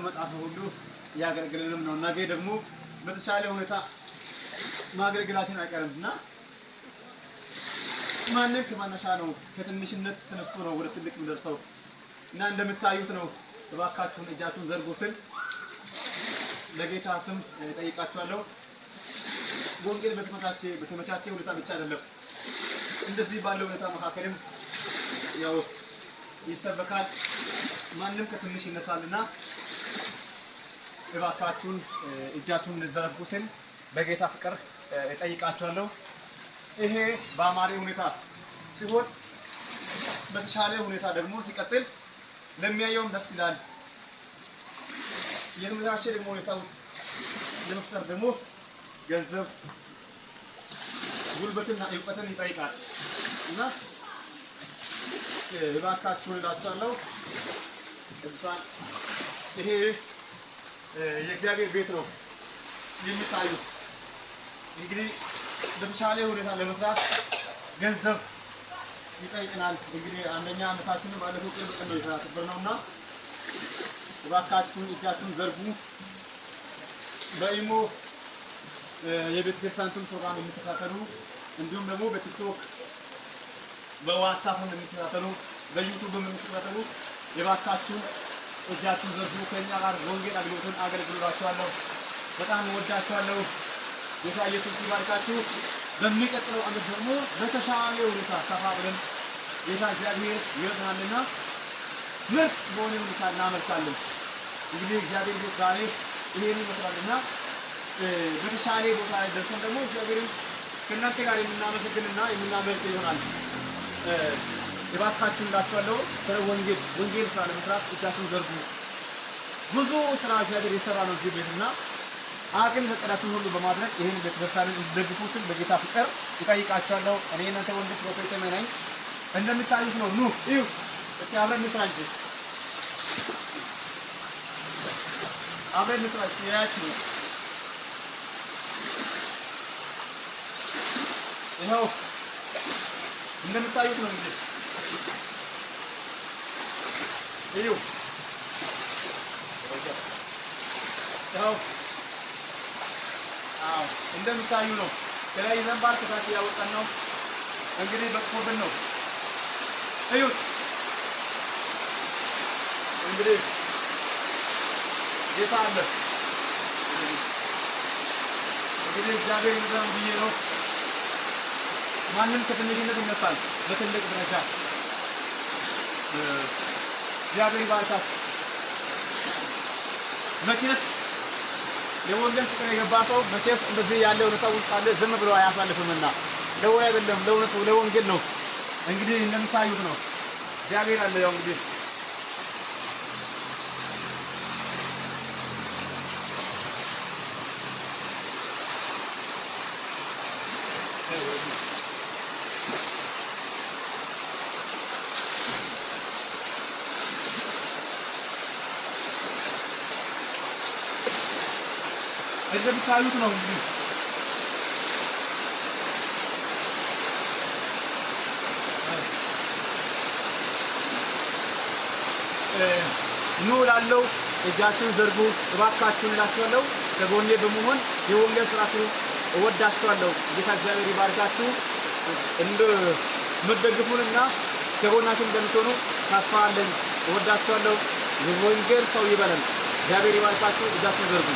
መጣፍ ሁሉ ያገለግለንም ነው። ነገ ደግሞ በተሻለ ሁኔታ ማገልገላችን አይቀርምና ማንም ከመነሻ ነው ከትንሽነት ተነስቶ ነው ወደ ትልቅ የሚደርሰው እና እንደምታዩት ነው። እባካችሁን እጃችሁን ዘርጉ ስል ለጌታ ስም ጠይቃችኋለሁ። ወንጌል በተመቻቸ ሁኔታ ብቻ አይደለም፣ እንደዚህ ባለው ሁኔታ መካከልም ያው ይሰበካል። ማንም ከትንሽ ይነሳልና እባካችሁን እጃችሁን ዘርጉ ስል በጌታ ፍቅር ጠይቃችኋለሁ። ይሄ በአማሪ ሁኔታ ሲሆን በተሻለ ሁኔታ ደግሞ ሲቀጥል ለሚያየው ደስ ይላል። የምታች ደግሞ ሁኔታው ለመፍጠር ደግሞ ገንዘብ ጉልበትና እውቀትን ይጠይቃል እና እባካችሁን እላችኋለሁ ይሄ የእግዚአብሔር ቤት ነው የሚታዩት። እንግዲህ በተሻለ ሁኔታ ለመስራት ገንዘብ ይጠይቀናል። እንግዲህ አንደኛ ዓመታችንን ባለፈው ቅርብ ቀን ነው የተከበርነውና እባካችሁን እጃችሁን ዘርጉ። በኢሞ የቤተ ክርስቲያኑን ፕሮግራም የምትከታተሉ እንዲሁም ደግሞ በቲክቶክ በዋትስአፕ የምትከታተሉ በዩቲዩብ የምትከታተሉ እባካችሁን እጃችሁን ዘርጉ። ከኛ ጋር ወንጌል አገልግሎትን አገልግሎታችኋለሁ። በጣም ወዳችኋለሁ። ጌታ ኢየሱስ ይባርካችሁ። በሚቀጥለው ዓመት ደግሞ በተሻለ ሁኔታ ሰፋ ብለን ጌታ እግዚአብሔር ይረዳናልና ምርጥ በሆነ ሁኔታ እናመልካለን። እንግዲህ እግዚአብሔር ቤት ዛሬ ይሄን ይመስላልና በተሻለ ቦታ ላይ ደርሰን ደግሞ እግዚአብሔርን ከእናንተ ጋር የምናመሰግንና የምናመልክ ይሆናል። እባካችሁን እላችኋለሁ ስለ ወንጌል ስራ ለመስራት እጃችሁን ዘርጉ። ብዙ ስራ እግዚአብሔር የሰራ ነው እዚህ ቤትና አቅም ፈቀዳችሁን ሁሉ በማድረግ ይሄን ቤተክርስቲያንን እንድትደግፉ ስል በጌታ ፍቅር እጠይቃችኋለሁ። እኔ እናንተ ወንድም ፕሮፌት ነኝ። እንደምታዩት ነው። ኑ እዩት እስኪ አብረን እንስራ እንጂ አብረን እንስራ እስኪ ያያችሁ ይኸው እንደምታዩት ነው። እንግዲህ እዩ ይኸው እንደምታዩ ነው። ከላይ ዘንባር ከታች ያወጣን ነው። እንግዲህ በቆብን ነው። እዩት እንግዲህ ጌታ አለ። እንግዲህ እግዚአብሔር ይመስገን ብዬ ነው። ማንም ከትንሽነት ይነሳል በትልቅ ደረጃ። እግዚአብሔር ይባርካችሁ። መቼስ የወንጌል ፍቅር የገባ ሰው መቼስ እንደዚህ ያለ ሁኔታ ውስጥ አለ ዝም ብሎ አያሳልፍምና ለወይ አይደለም ለእውነቱ ለወንጌል ነው። እንግዲህ እንደምታዩት ነው። እግዚአብሔር አለ። ያው እንግዲህ እንደምታዩት ነው። እንግዲህ ኑ ላለው እጃችሁን ዘርጉ እባካችሁን እላችኋለሁ። ከጎኔ በመሆን የወንጌል ስራ ስሩ። እወዳችኋለሁ። ጌታ እግዚአብሔር ይባርካችሁ። እንደምትደግፉንና ከጎናችን እንደምትሆኑ ተስፋ አለኝ። እወዳችኋለሁ። የወንጌል ሰው ይበለን። እግዚአብሔር ይባርካችሁ። እጃችሁን ዘርጉ።